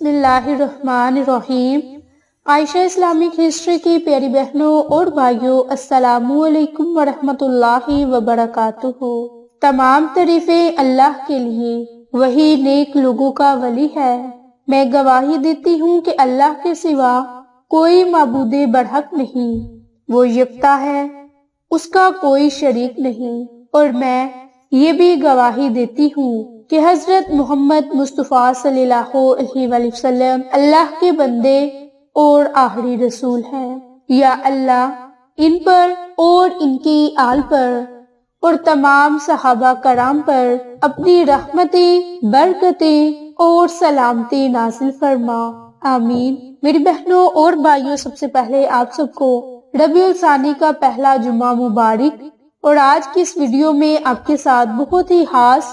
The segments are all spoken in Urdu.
بسم اللہ الرحمن الرحیم۔ عائشہ اسلامک ہسٹری کی پیاری بہنوں اور بھائیوں، السلام علیکم ورحمۃ اللہ وبرکاتہ۔ تمام تعریفیں اللہ کے لیے، وہی نیک لوگوں کا ولی ہے۔ میں گواہی دیتی ہوں کہ اللہ کے سوا کوئی معبود برحق نہیں، وہ یکتا ہے، اس کا کوئی شریک نہیں۔ اور میں یہ بھی گواہی دیتی ہوں کہ حضرت محمد مصطفیٰ صلی اللہ علیہ وآلہ وسلم اللہ کے بندے اور آخری رسول ہیں۔ یا اللہ ان پر اور ان کی آل پر اور تمام صحابہ کرام پر اپنی رحمتیں، برکتیں اور سلامتی نازل فرما، آمین۔ میری بہنوں اور بھائیوں، سب سے پہلے آپ سب کو ربیع الثانی کا پہلا جمعہ مبارک۔ اور آج کی اس ویڈیو میں آپ کے ساتھ بہت ہی خاص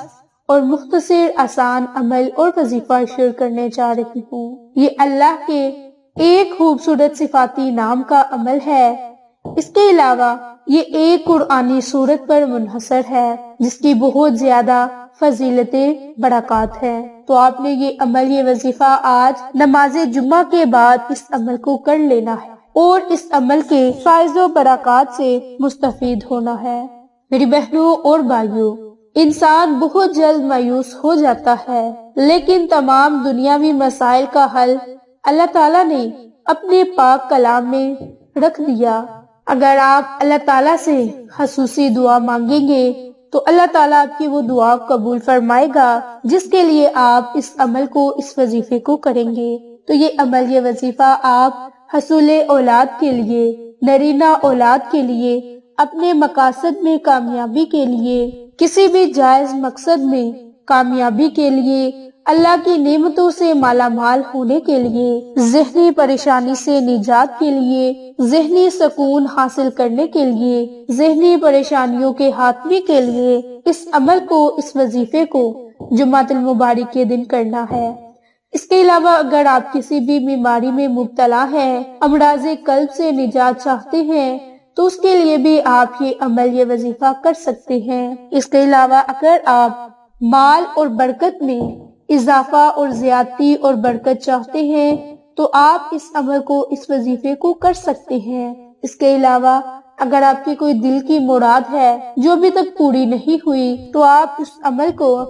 اور مختصر آسان عمل اور وظیفہ شیئر کرنے جا رہی ہوں۔ یہ اللہ کے ایک خوبصورت صفاتی نام کا عمل ہے۔ اس کے علاوہ یہ ایک قرآنی سورت پر منحصر ہے جس کی بہت زیادہ فضیلتیں، برکات ہیں۔ تو آپ نے یہ عمل، یہ وظیفہ آج نماز جمعہ کے بعد اس عمل کو کر لینا ہے اور اس عمل کے فائز و برکات سے مستفید ہونا ہے۔ میری بہنوں اور بھائیوں، انسان بہت جلد مایوس ہو جاتا ہے، لیکن تمام دنیاوی مسائل کا حل اللہ تعالیٰ نے اپنے پاک کلام میں رکھ دیا۔ اگر آپ اللہ تعالیٰ سے خصوصی دعا مانگیں گے تو اللہ تعالیٰ آپ کی وہ دعا قبول فرمائے گا جس کے لیے آپ اس عمل کو، اس وظیفے کو کریں گے۔ تو یہ عمل، یہ وظیفہ آپ حصول اولاد کے لیے، نرینہ اولاد کے لیے، اپنے مقاصد میں کامیابی کے لیے، کسی بھی جائز مقصد میں کامیابی کے لیے، اللہ کی نعمتوں سے مالا مال ہونے کے لیے، ذہنی پریشانی سے نجات کے لیے، ذہنی سکون حاصل کرنے کے لیے، ذہنی پریشانیوں کے خاتمے کے لیے اس عمل کو، اس وظیفے کو جمعۃ المبارک کے دن کرنا ہے۔ اس کے علاوہ اگر آپ کسی بھی بیماری میں مبتلا ہیں، امراض قلب سے نجات چاہتے ہیں، تو اس کے لیے بھی آپ یہ عمل، یہ وظیفہ کر سکتے ہیں۔ اس کے علاوہ اگر آپ مال اور برکت میں اضافہ اور زیادتی اور برکت چاہتے ہیں تو آپ اس عمل کو، اس وظیفے کو کر سکتے ہیں۔ اس کے علاوہ اگر آپ کی کوئی دل کی مراد ہے جو ابھی تک پوری نہیں ہوئی تو آپ اس عمل کو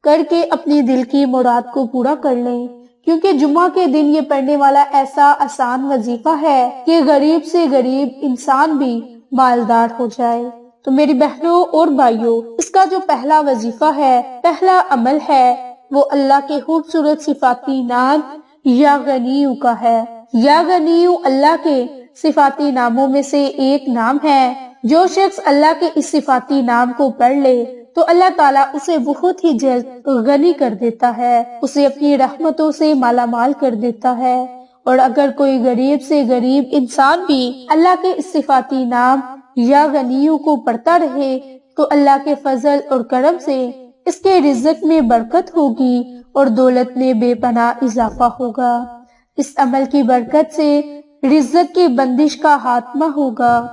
کر کے اپنی دل کی مراد کو پورا کر لیں، کیونکہ جمعہ کے دن یہ پڑھنے والا ایسا آسان وظیفہ ہے کہ غریب سے غریب انسان بھی مالدار ہو جائے۔ تو میری بہنوں اور بھائیوں، اس کا جو پہلا وظیفہ ہے، پہلا عمل ہے، وہ اللہ کے خوبصورت صفاتی نام یا غنیو کا ہے۔ یا غنیو اللہ کے صفاتی ناموں میں سے ایک نام ہے۔ جو شخص اللہ کے اس صفاتی نام کو پڑھ لے تو اللہ تعالیٰ اسے بہت ہی جلد غنی کر دیتا ہے، اسے اپنی رحمتوں سے مالا مال کر دیتا ہے۔ اور اگر کوئی غریب سے غریب انسان بھی اللہ کے اس صفاتی نام یا غنیو کو پڑھتا رہے تو اللہ کے فضل اور کرم سے اس کے رزق میں برکت ہوگی اور دولت میں بے پناہ اضافہ ہوگا۔ اس عمل کی برکت سے رزق کی بندش کا خاتمہ ہوگا۔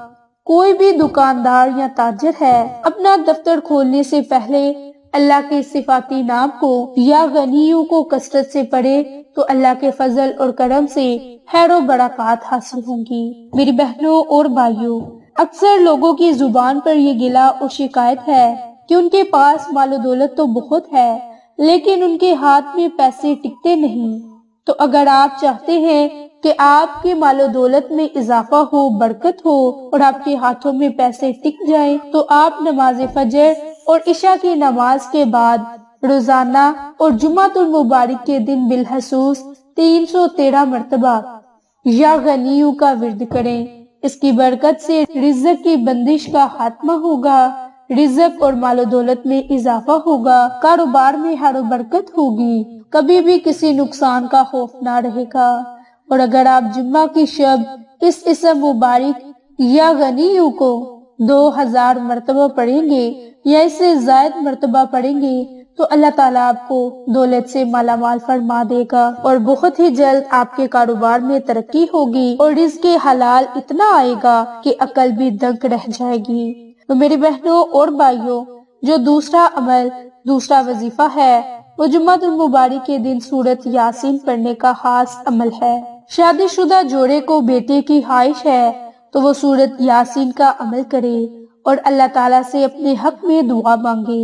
کوئی بھی دکاندار یا تاجر ہے، اپنا دفتر کھولنے سے پہلے اللہ کے صفاتی نام کو یا غنیوں کو کثرت سے پڑھے تو اللہ کے فضل اور کرم سے خیر و برکات حاصل ہوں گی۔ میری بہنوں اور بھائیوں، اکثر لوگوں کی زبان پر یہ گلہ اور شکایت ہے کہ ان کے پاس مال و دولت تو بہت ہے لیکن ان کے ہاتھ میں پیسے ٹکتے نہیں۔ تو اگر آپ چاہتے ہیں کہ آپ کے مال و دولت میں اضافہ ہو، برکت ہو اور آپ کے ہاتھوں میں پیسے ٹک جائیں تو آپ نماز فجر اور عشاء کی نماز کے بعد روزانہ اور جمعۃ المبارک کے دن بالخصوص 313 مرتبہ یا غنیو کا ورد کریں۔ اس کی برکت سے رزق کی بندش کا خاتمہ ہوگا، رزق اور مال و دولت میں اضافہ ہوگا، کاروبار میں خیر و برکت ہوگی، کبھی بھی کسی نقصان کا خوف نہ رہے گا۔ اور اگر آپ جمعہ کی شب اس اسم مبارک یا غنیو کو 2000 مرتبہ پڑھیں گے یا اس سے زائد مرتبہ پڑھیں گے تو اللہ تعالیٰ آپ کو دولت سے مالا مال فرما دے گا اور بہت ہی جلد آپ کے کاروبار میں ترقی ہوگی اور رزق حلال اتنا آئے گا کہ عقل بھی دنگ رہ جائے گی۔ تو میری بہنوں اور بھائیوں، جو دوسرا عمل، دوسرا وظیفہ ہے وہ جمعۃ المبارک کے دن سورۃ یاسین پڑھنے کا خاص عمل ہے۔ شادی شدہ جوڑے کو بیٹے کی خواہش ہے تو وہ سورۃ یاسین کا عمل کرے اور اللہ تعالیٰ سے اپنے حق میں دعا مانگے۔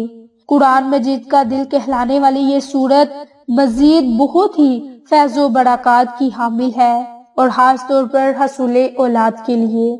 قرآن مجید کا دل کہلانے والی یہ سورت مزید بہت ہی فیض و برکات کی حامل ہے اور خاص طور پر حصول اولاد کے لیے۔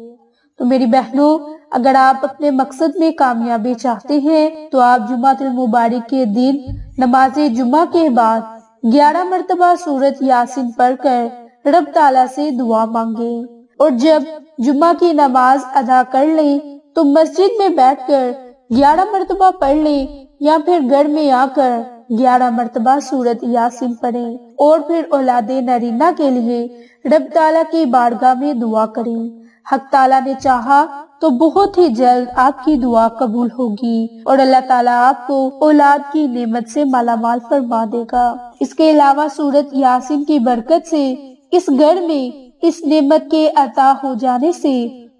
تو میری بہنوں، اگر آپ اپنے مقصد میں کامیابی چاہتے ہیں تو آپ جمعۃ المبارک کے دن نماز جمعہ کے بعد 11 مرتبہ سورۃ یاسین پڑھ کر رب تعالیٰ سے دعا مانگیں، اور جب جمعہ کی نماز ادا کر لیں تو مسجد میں بیٹھ کر 11 مرتبہ پڑھ لیں یا پھر گھر میں آ کر 11 مرتبہ سورۃ یاسین پڑھیں اور پھر اولاد نرینہ کے لیے رب تعالیٰ کی بارگاہ میں دعا کریں۔ حق تعالیٰ نے چاہا تو بہت ہی جلد آپ کی دعا قبول ہوگی اور اللہ تعالیٰ آپ کو اولاد کی نعمت سے مالا مال فرما دے گا۔ اس کے علاوہ سورۃ یاسین کی برکت سے اس گھر میں اس نعمت کے عطا ہو جانے سے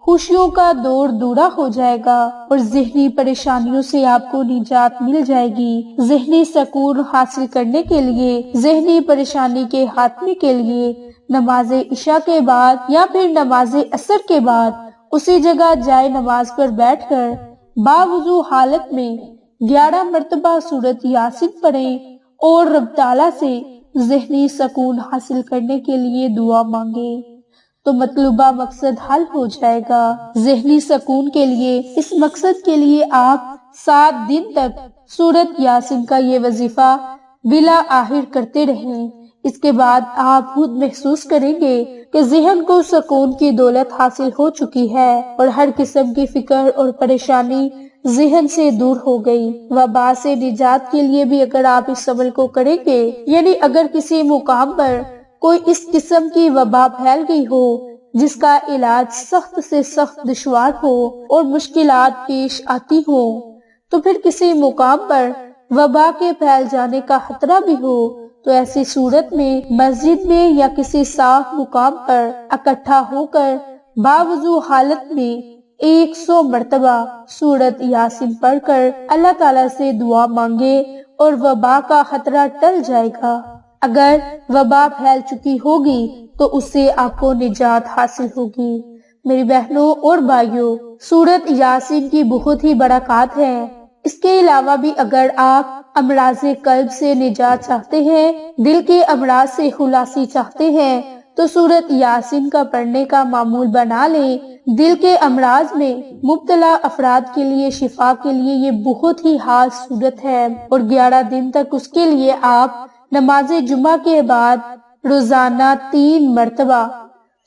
خوشیوں کا دور دورہ ہو جائے گا اور ذہنی پریشانیوں سے آپ کو نجات مل جائے گی۔ ذہنی سکون حاصل کرنے کے لیے، ذہنی پریشانی کے خاتمے کے لیے نماز عشاء کے بعد یا پھر نماز عصر کے بعد اسی جگہ جائے نماز پر بیٹھ کر باوضو حالت میں 11 مرتبہ سورۃ یاسین پڑھیں اور رب تعالیٰ سے ذہنی سکون حاصل کرنے کے لیے دعا مانگے تو مطلوبہ مقصد حل ہو جائے گا۔ ذہنی سکون کے لیے، اس مقصد کے لیے آپ 7 دن تک سورۃ یاسین کا یہ وظیفہ بلا آخر کرتے رہیں۔ اس کے بعد آپ خود محسوس کریں گے کہ ذہن کو سکون کی دولت حاصل ہو چکی ہے اور ہر قسم کی فکر اور پریشانی ذہن سے دور ہو گئی۔ وبا سے نجات کے لیے بھی اگر آپ اس عمل کو کریں گے، یعنی اگر کسی مقام پر کوئی اس قسم کی وبا پھیل گئی ہو جس کا علاج سخت سے سخت دشوار ہو اور مشکلات پیش آتی ہو، تو پھر کسی مقام پر وبا کے پھیل جانے کا خطرہ بھی ہو تو ایسی صورت میں مسجد میں یا کسی صاف مقام پر اکٹھا ہو کر باوضو حالت میں 100 مرتبہ سورۃ یاسین پڑھ کر اللہ تعالیٰ سے دعا مانگے اور وبا کا خطرہ ٹل جائے گا۔ اگر وبا پھیل چکی ہوگی تو اس سے آپ کو نجات حاصل ہوگی۔ میری بہنوں اور بھائیوں، سورۃ یاسین کی بہت ہی برکات ہے۔ اس کے علاوہ بھی اگر آپ امراض قلب سے نجات چاہتے ہیں، دل کے امراض سے خلاصی چاہتے ہیں تو سورۃ یاسین کا پڑھنے کا معمول بنا لیں۔ دل کے امراض میں مبتلا افراد کے لیے شفا کے لیے یہ بہت ہی خاص صورت ہے اور 11 دن تک اس کے لیے آپ نماز جمعہ کے بعد روزانہ 3 مرتبہ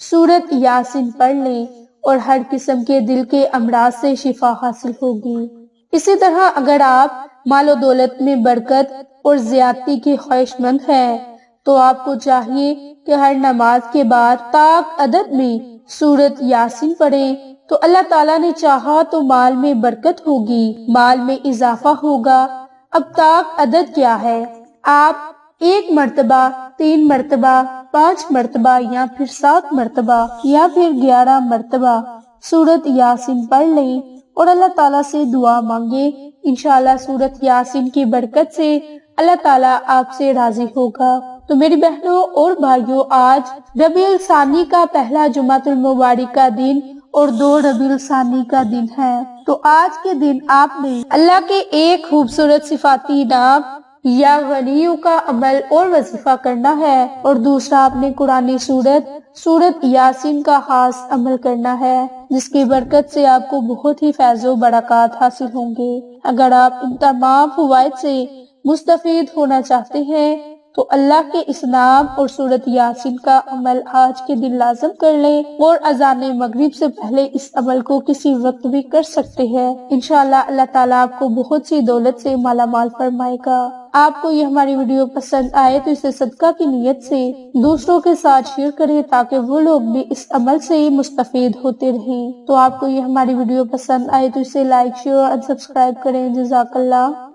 سورۃ یاسین پڑھ لیں اور ہر قسم کے دل کے امراض سے شفا حاصل ہوگی۔ اسی طرح اگر آپ مال و دولت میں برکت اور زیادتی کے خواہش مند ہیں تو آپ کو چاہیے کہ ہر نماز کے بعد طاق عدد میں سورۃ یاسین پڑھیں تو اللہ تعالیٰ نے چاہا تو مال میں برکت ہوگی، مال میں اضافہ ہوگا۔ اب طاق عدد کیا ہے؟ آپ 1 مرتبہ، 3 مرتبہ، 5 مرتبہ یا پھر 7 مرتبہ یا پھر 11 مرتبہ سورۃ یاسین پڑھ لیں اور اللہ تعالیٰ سے دعا مانگے۔ انشاءاللہ سورۃ یاسین کی برکت سے اللہ تعالیٰ آپ سے راضی ہوگا۔ تو میری بہنوں اور بھائیوں، آج ربیع الثانی کا پہلا جمعۃ المبارک کا دن اور 2 ربیع الثانی کا دن ہے۔ تو آج کے دن آپ نے اللہ کے ایک خوبصورت صفاتی نام یا غنیوں کا عمل اور وظیفہ کرنا ہے اور دوسرا آپ نے قرآنی سورۃ یاسین کا خاص عمل کرنا ہے جس کی برکت سے آپ کو بہت ہی فیض و برکات حاصل ہوں گے۔ اگر آپ ان تمام فوائد سے مستفید ہونا چاہتے ہیں تو اللہ کے اس نام اور سورۃ یاسین کا عمل آج کے دن لازم کر لیں اور اذان مغرب سے پہلے اس عمل کو کسی وقت بھی کر سکتے ہیں۔ انشاءاللہ اللہ تعالیٰ آپ کو بہت سی دولت سے مالا مال فرمائے گا۔ آپ کو یہ ہماری ویڈیو پسند آئے تو اسے صدقہ کی نیت سے دوسروں کے ساتھ شیئر کریں تاکہ وہ لوگ بھی اس عمل سے مستفید ہوتے رہیں۔ تو آپ کو یہ ہماری ویڈیو پسند آئے تو اسے لائک، شیئر اور سبسکرائب کریں۔ جزاک اللہ۔